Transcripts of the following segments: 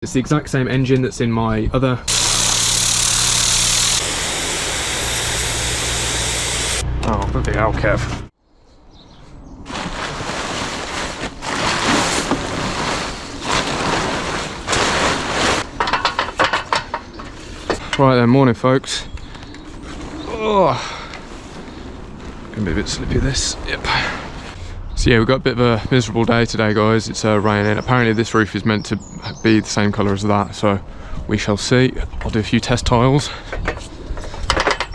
It's the exact same engine that's in my other. Oh, bloody hell, Kev. Right then, morning folks. Oh, gonna be a bit slippy this, yep. So yeah, we've got a bit of a miserable day today guys, it's raining. Apparently this roof is meant to be the same colour as that, so we shall see. I'll do a few test tiles.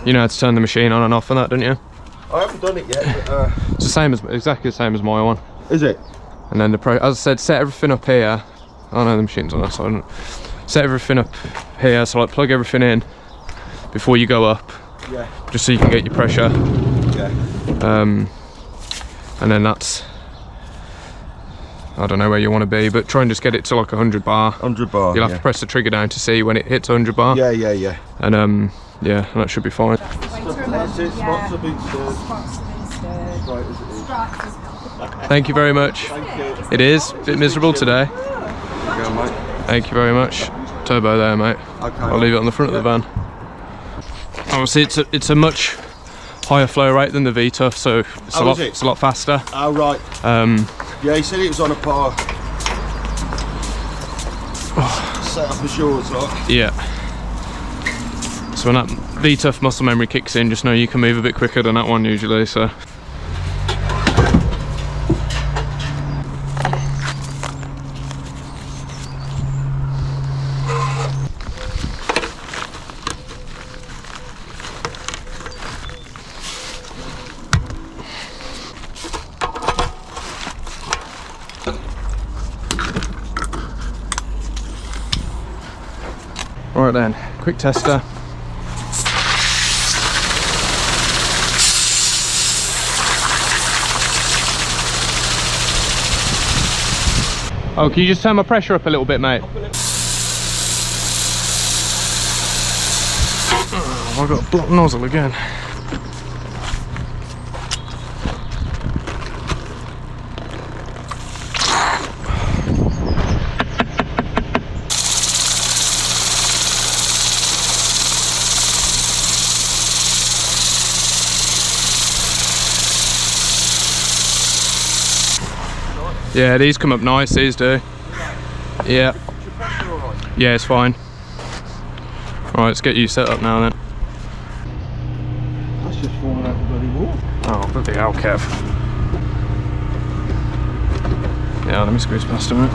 You know how to turn the machine on and off and that, don't you? I haven't done it yet, but it's the same as, exactly the same as my one. Is it? And then as I said, set everything up here. Oh no, the machine's on that side. Set everything up here, so like plug everything in before you go up. Yeah. Just so you can get your pressure. Yeah. And then that's, I don't know where you want to be, but try and just get it to like 100 bar. 100 bar. You'll have to press the trigger down to see when it hits 100 bar. Yeah, yeah, yeah. And yeah, that should be fine. That's it. Spots have been stirred. Right as it is. Thank you very much. Thank you. It is a bit miserable today. Go, mate. Thank you very much. Turbo there, mate. Okay. I'll leave it on the front of the van. Obviously, it's a much higher flow rate than the V-Tough, so it's a lot faster. Oh right. Yeah, he said it was on a par. Set up as yours, like. Yeah. So when that V-Tough muscle memory kicks in, just know you can move a bit quicker than that one usually. So. Right then, quick tester. Oh, can you just turn my pressure up a little bit, mate? Oh, I've got a blocked nozzle again. Yeah, these come up nice, these do. Yeah. Yeah, it's fine. Right, let's get you set up now then. That's just falling out the bloody wall. Oh, bloody hell, Kev. Yeah, let me squeeze past a minute.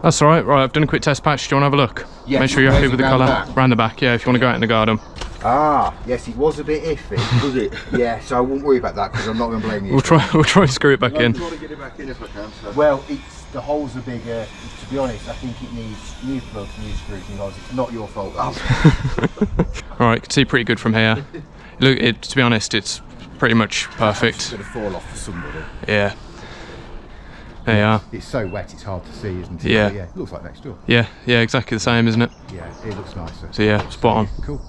That's alright, right, I've done a quick test patch. Do you want to have a look? Yes. Make sure you're happy with the colour. Round the back, yeah, if you want to go out in the garden. Ah, yes, it was a bit iffy. Was it? Yeah, so I won't worry about that because I'm not going to blame you. We'll try and screw it back in. I'm trying to get it back in if I can. So. Well, the holes are bigger. To be honest, I think it needs new plugs, new screws, new holes. It's not your fault. Alright, you can see pretty good from here. Look, to be honest, it's pretty much perfect. It's going to fall off for somebody. Yeah. There you are. It's so wet, it's hard to see, isn't it? Yeah. Yeah. It looks like next door. Yeah, exactly the same, isn't it? Yeah, it looks nicer. So yeah, spot on. Cool.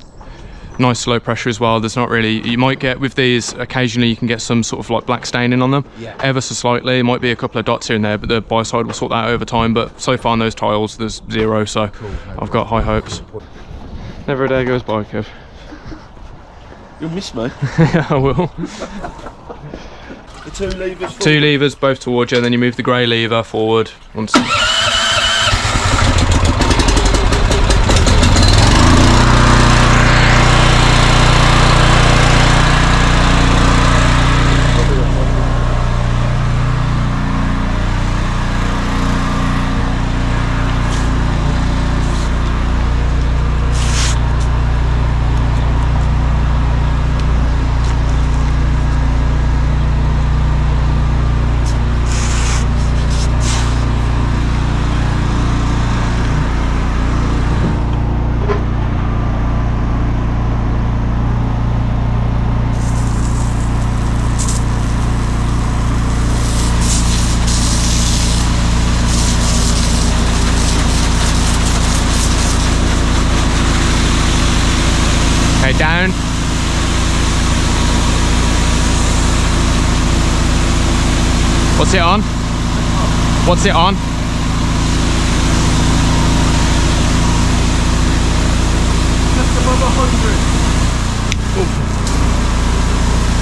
Nice slow pressure as well. There's not really, you might get with these occasionally you can get some sort of like black staining on them, ever so slightly. It might be a couple of dots here and there, but the bi-side will sort that out over time. But so far on those tiles there's zero, so cool, I've got high hopes. Never a day goes by, Kev. You'll miss me. Yeah, I will. The two levers forward. Two levers both towards you, and then you move the grey lever forward once. Okay, down. What's it on? What's it on?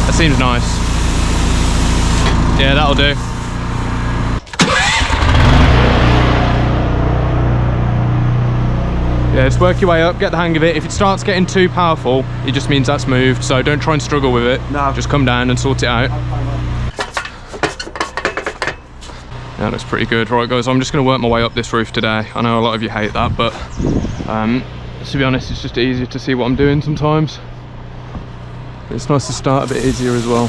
That seems nice. Yeah, that'll do. Yeah, just work your way up, get the hang of it. If it starts getting too powerful, it just means that's moved, so don't try and struggle with it. No. Just come down and sort it out. Yeah, that looks pretty good. Right guys, I'm just gonna work my way up this roof today. I know a lot of you hate that, but to be honest, it's just easier to see what I'm doing sometimes. It's nice to start a bit easier as well.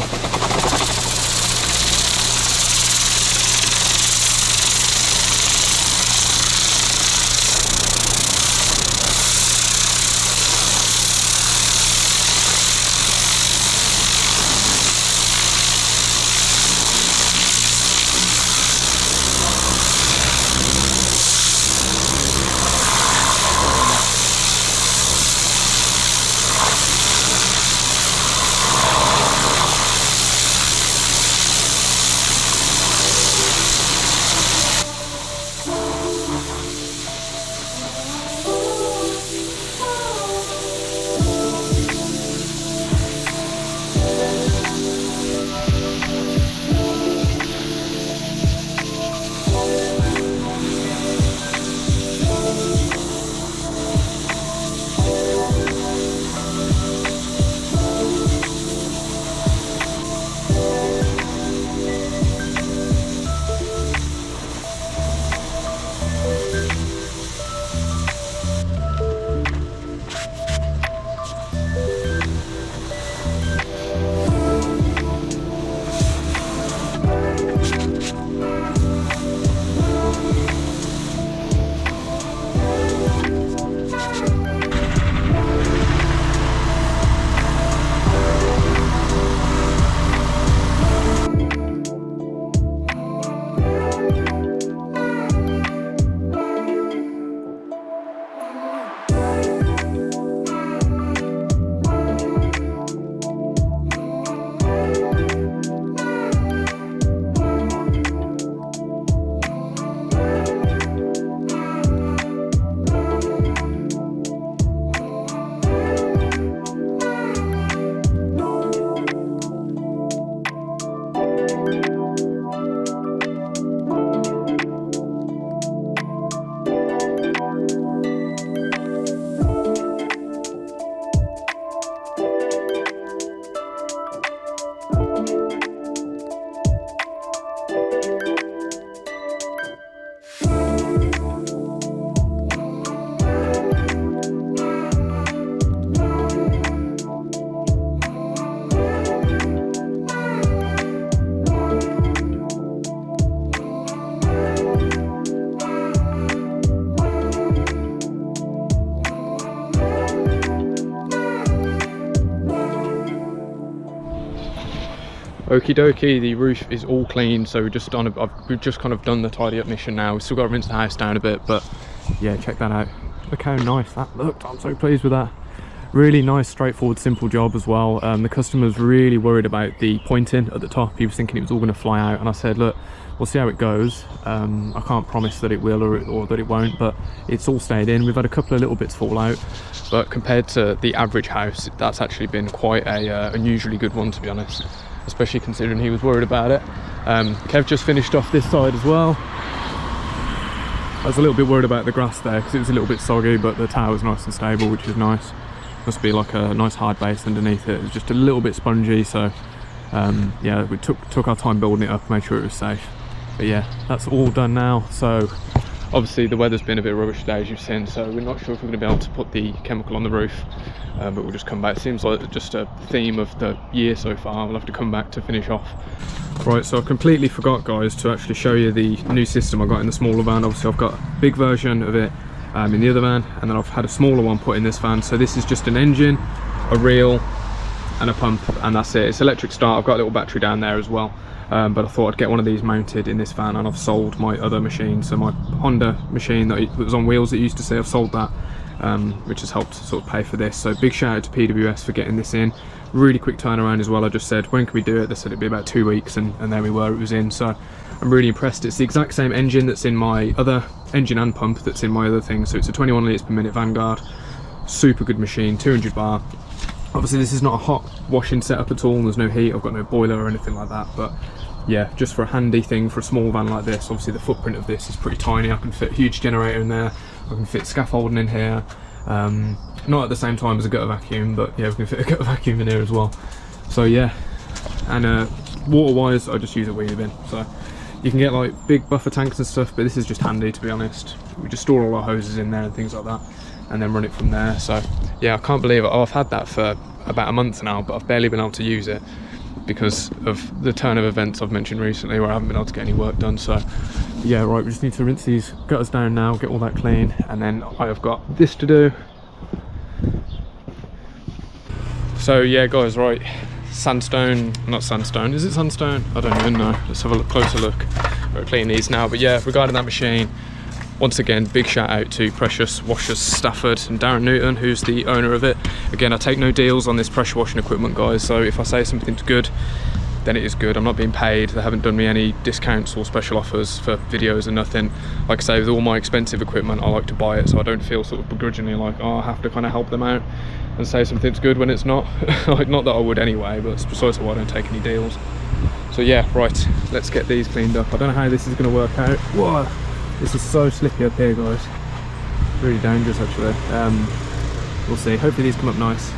Okie dokie, the roof is all clean, so we've just kind of done the tidy up mission now. We've still got to rinse the house down a bit, but yeah, check that out. Look how nice that looked. I'm so pleased with that. Really nice, straightforward, simple job as well. The customer's really worried about the pointing at the top. He was thinking it was all going to fly out, and I said, look, we'll see how it goes. I can't promise that it will or that it won't, but it's all stayed in. We've had a couple of little bits fall out, but compared to the average house, that's actually been quite a unusually good one, to be honest, especially considering he was worried about it. Kev just finished off this side as well. I was a little bit worried about the grass there because it was a little bit soggy, but the tower's nice and stable, which is nice. Must be like a nice hard base underneath it. It was just a little bit spongy, so yeah, we took our time building it up, made sure it was safe. But yeah, that's all done now. So obviously the weather's been a bit rubbish today, as you've seen, so we're not sure if we're going to be able to put the chemical on the roof, but we'll just come back. It seems like just a theme of the year so far. We'll have to come back to finish off. Right, so I completely forgot, guys, to actually show you the new system I got in the smaller van. Obviously I've got a big version of it in the other van, and then I've had a smaller one put in this van. So this is just an engine, a reel and a pump, and that's it. It's electric start. I've got a little battery down there as well, but I thought I'd get one of these mounted in this van, and I've sold my other machine. So my Honda machine that was on wheels that used to say, I've sold that, which has helped sort of pay for this. So big shout out to PWS for getting this in. Really quick turnaround as well. I just said, when can we do it? They said it'd be about 2 weeks, and there we were, it was in. So I'm really impressed. It's the exact same engine that's in my other engine and pump that's in my other thing. So it's a 21 litres per minute Vanguard, Super good machine, 200 bar. Obviously this is not a hot washing setup at all, there's no heat, I've got no boiler or anything like that, but yeah, just for a handy thing for a small van like this. Obviously the footprint of this is pretty tiny, I can fit a huge generator in there, I can fit scaffolding in here, not at the same time as a gutter vacuum, but yeah, we can fit a gutter vacuum in here as well. So yeah, and water wise I just use a wheelie bin, so you can get like big buffer tanks and stuff, but this is just handy, to be honest. We just store all our hoses in there and things like that, and then run it from there. So yeah, I can't believe it. I've had that for about a month now, but I've barely been able to use it because of the turn of events I've mentioned recently where I haven't been able to get any work done. So yeah, right, we just need to rinse these gutters down now, get all that clean, and then I have got this to do. So yeah guys, right, sandstone, not sandstone, is it sandstone? I don't even know. Let's have a closer look. We'll clean these now, but yeah, regarding that machine, once again, big shout out to Precious Washers Stafford and Darren Newton, who's the owner of it. Again, I take no deals on this pressure washing equipment, guys, so if I say something's good, then it is good. I'm not being paid, they haven't done me any discounts or special offers for videos or nothing. Like I say, with all my expensive equipment, I like to buy it, so I don't feel sort of begrudgingly like, oh, I have to kind of help them out and say something's good when it's not. Like, not that I would anyway, but it's precisely why I don't take any deals. So yeah, right, let's get these cleaned up. I don't know how this is going to work out. Whoa, this is so slippy up here, guys. Really dangerous, actually. We'll see. Hopefully these come up nice.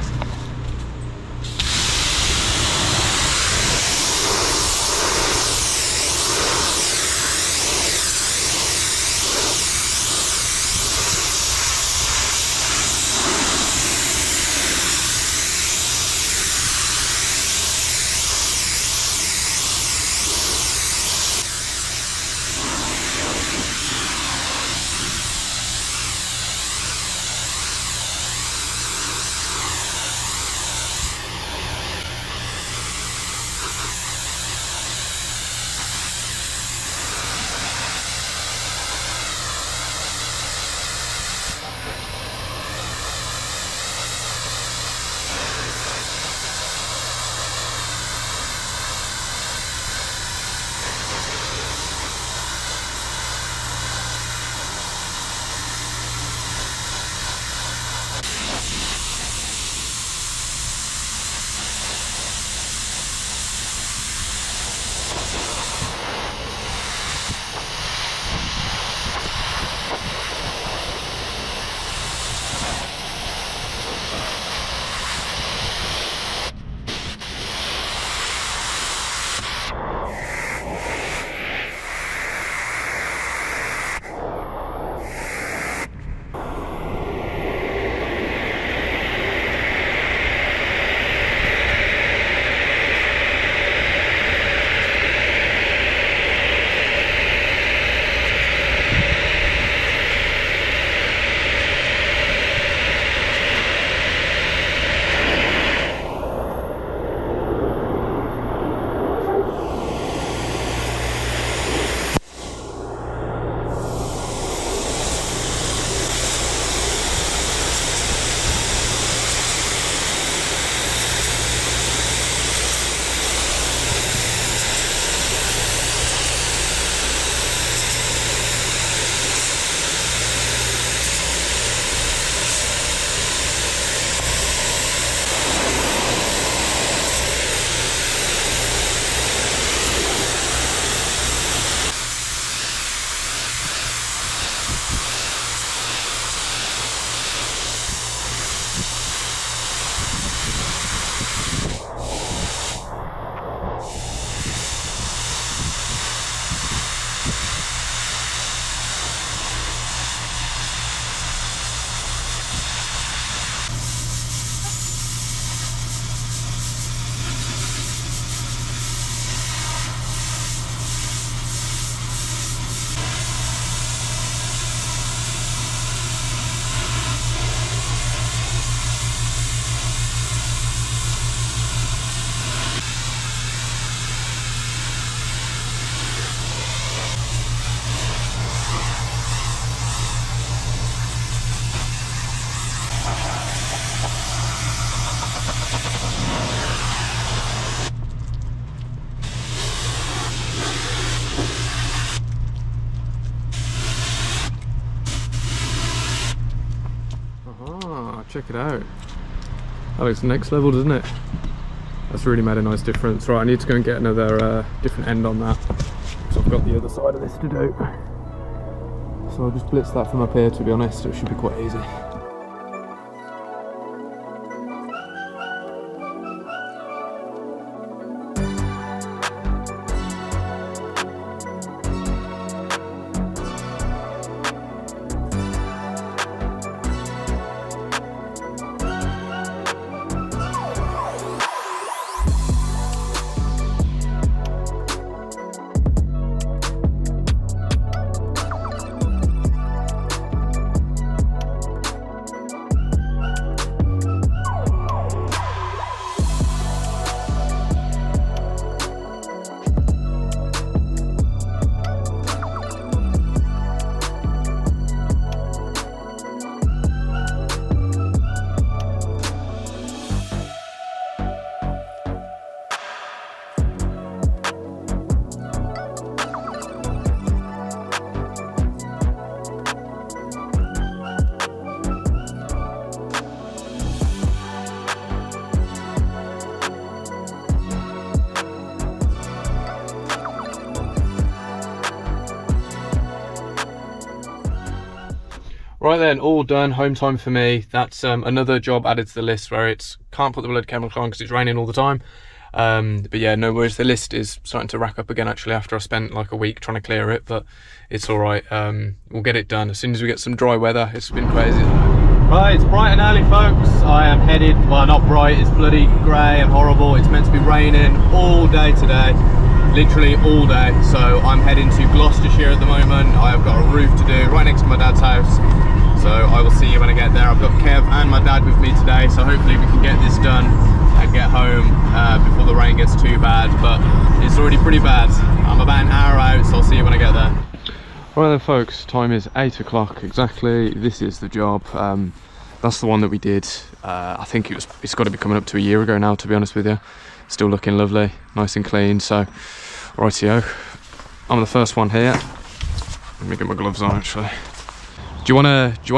check it out. That looks next level, doesn't it? That's really made a nice difference. Right, I need to go and get another different end on that, because I've got the other side of this to do. So I'll just blitz that from up here, to be honest. It should be quite easy. Right then, all done, home time for me. That's another job added to the list where it's can't put the blood chemical on because it's raining all the time. But yeah, no worries, the list is starting to rack up again actually after I spent like a week trying to clear it, but it's all right. We'll get it done as soon as we get some dry weather. It's been crazy. Right, it's bright and early, folks. I am headed, well, not bright, it's bloody grey and horrible. It's meant to be raining all day today, literally all day. So I'm heading to Gloucestershire at the moment. I have got a roof to do right next to my dad's house. So I will see you when I get there. I've got Kev and my dad with me today, so hopefully we can get this done and get home before the rain gets too bad, but it's already pretty bad. I'm about an hour out, so I'll see you when I get there. Right then folks, time is 8 o'clock exactly. This is the job. That's the one that we did. I think it's got to be coming up to a year ago now, to be honest with you. Still looking lovely, nice and clean. So rightio, I'm the first one here. Let me get my gloves on actually. Do you want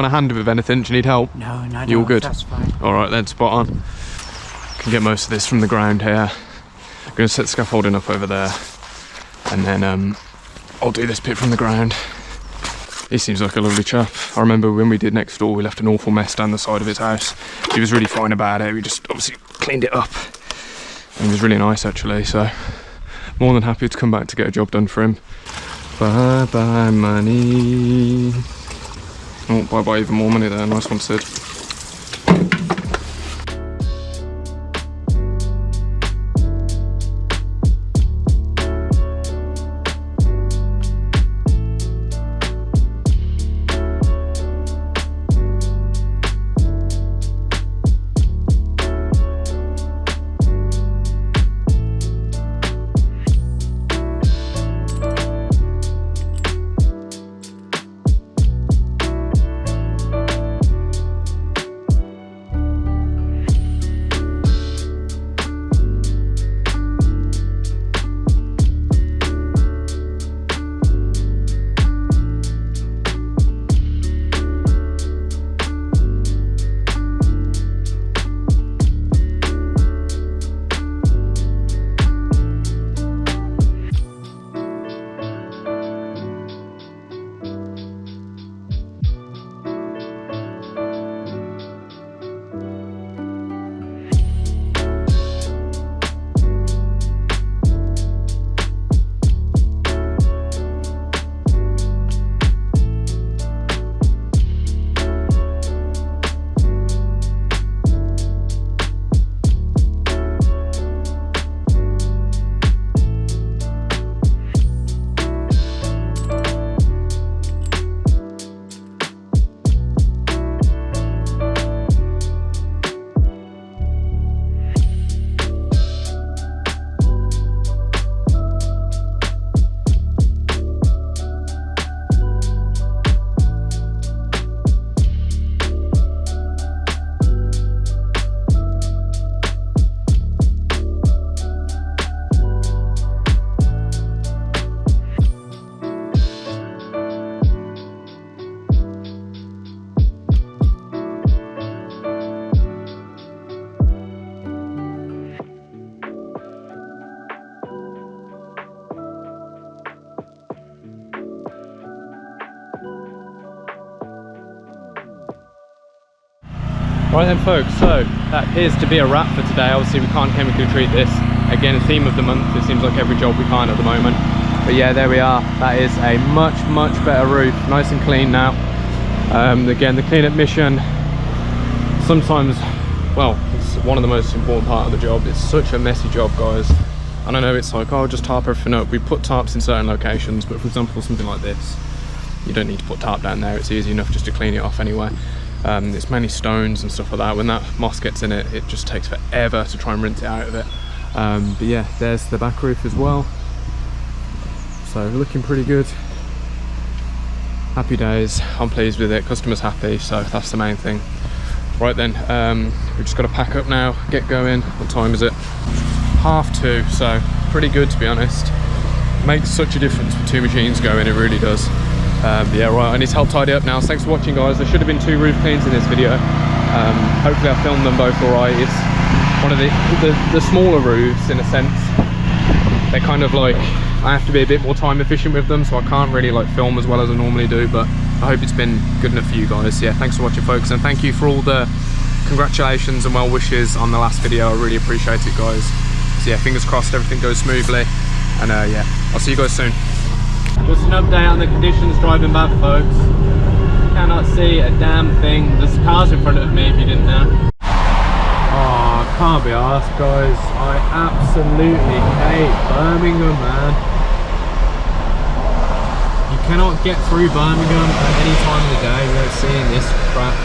a hand with anything? Do you need help? No, you all good? That's fine. All right then, spot on. Can get most of this from the ground here. I'm going to set scaffolding up over there, and then I'll do this bit from the ground. He seems like a lovely chap. I remember when we did next door, we left an awful mess down the side of his house. He was really fine about it. We just obviously cleaned it up, and he was really nice actually. So more than happy to come back to get a job done for him. Bye bye money. Oh, bye bye, even more money there. Nice one, Sid. Right then folks, so that appears to be a wrap for today. Obviously we can't chemically treat this. Again, a theme of the month, it seems like every job we can't at the moment. But yeah, there we are. That is a much better roof, nice and clean now. Again, the cleanup mission, sometimes, well, it's one of the most important part of the job. It's such a messy job, guys. And I know it's like, oh, just tarp everything up. We put tarps in certain locations, but for example, something like this, you don't need to put tarp down there. It's easy enough just to clean it off anyway. It's mainly stones and stuff like that. When that moss gets in it, it just takes forever to try and rinse it out of it. But yeah, there's the back roof as well. So looking pretty good. Happy days. I'm pleased with it. Customers happy, so that's the main thing. Right then, we've just got to pack up now, get going. What time is it? 2:30, so pretty good to be honest. Makes such a difference with two machines going, it really does. Yeah, right, I need to help tidy up now. So thanks for watching, guys. There should have been 2 roof cleans in this video. Hopefully I filmed them both alright. It's one of the smaller roofs in a sense. They're kind of like, I have to be a bit more time efficient with them, so I can't really like film as well as I normally do, but I hope it's been good enough for you guys. Yeah, thanks for watching folks, and thank you for all the congratulations and well wishes on the last video. I really appreciate it, guys. So yeah, fingers crossed everything goes smoothly, and yeah, I'll see you guys soon. Just an update on the conditions driving back, folks. Cannot see a damn thing. There's cars in front of me if you didn't know. Oh, I can't be arsed, guys. I absolutely hate Birmingham, man. You cannot get through Birmingham at any time of the day without seeing this crap.